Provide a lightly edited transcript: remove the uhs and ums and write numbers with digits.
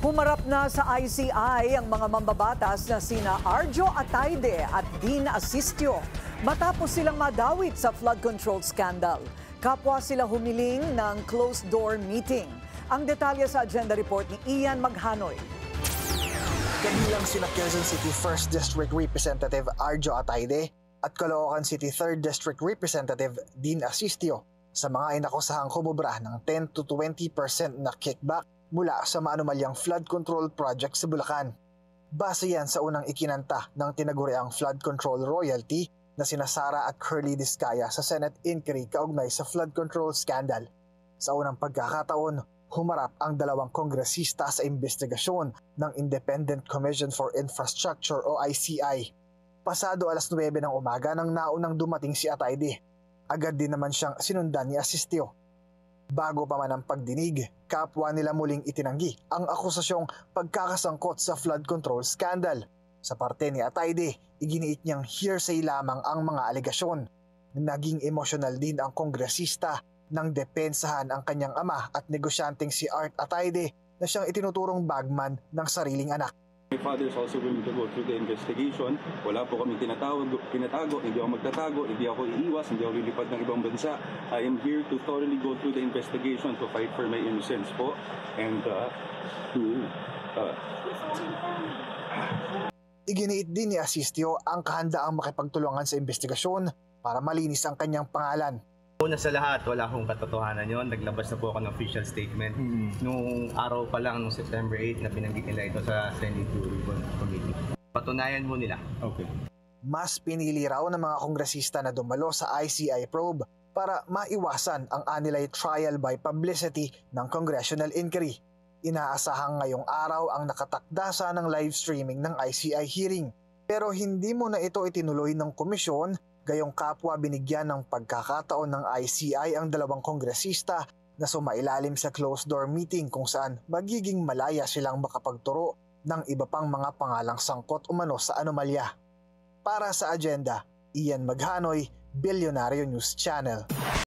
Humarap na sa ICI ang mga mambabatas na sina Arjo Atayde at Dean Asistio matapos silang madawit sa flood control scandal. Kapwa sila humiling ng closed-door meeting. Ang detalye sa agenda report ni Ian Maghanoy. Kabilang sina Quezon City 1st District Representative Arjo Atayde at Caloocan City 3rd District Representative Dean Asistio sa mga inakusahang kumubra ng 10 to 20% na kickback mula sa maanumalyang flood control project sa Bulacan. Base yan sa unang ikinanta ng tinaguriang flood control royalty na sina Sara at Curly Discaya sa Senate inquiry kaugnay sa flood control scandal. Sa unang pagkakataon, humarap ang dalawang kongresista sa investigasyon ng Independent Commission for Infrastructure o ICI. Pasado alas 9 ng umaga nang naunang dumating si Atayde. Agad din naman siyang sinundan ni Asistio. Bago pa man ang pagdinig, kapwa nila muling itinanggi ang akusasyong pagkakasangkot sa flood control scandal. Sa parte ni Atayde, iginiit niyang hearsay lamang ang mga alegasyon. Naging emosyonal din ang kongresista nang depensahan ang kanyang ama at negosyanteng si Art Atayde na siyang itinuturong bagman ng sariling anak. My father is also willing to go through the investigation. Wala po kami tinatago, hindi ako magtatago, hindi ako iiwas, hindi ako lilipad ng ibang bansa. I am here to thoroughly go through the investigation to fight for my innocence po and Iginiit din ni Asistio ang kahandaang makipagtulungan sa investigasyon para malinis ang kanyang pangalan. Una sa lahat, wala akong katotohanan yon. Naglabas na po ako ng official statement nung araw pa lang, nung September 8 na binanggit nila ito sa Senate Ribbon Committee. Patunayan mo nila. Okay. Mas pinili raw ng mga kongresista na dumalo sa ICI probe para maiwasan ang anilay trial by publicity ng congressional inquiry. Inaasahang ngayong araw ang nakatakdasa ng live streaming ng ICI hearing. Pero hindi mo na ito itinuloy ng komisyon, gayong kapwa binigyan ng pagkakataon ng ICI ang dalawang kongresista na sumailalim sa closed-door meeting kung saan magiging malaya silang makapagturo ng iba pang mga pangalang sangkot umano sa anomalya. Para sa agenda, Ian Maghanoy, Bilyonaryo News Channel.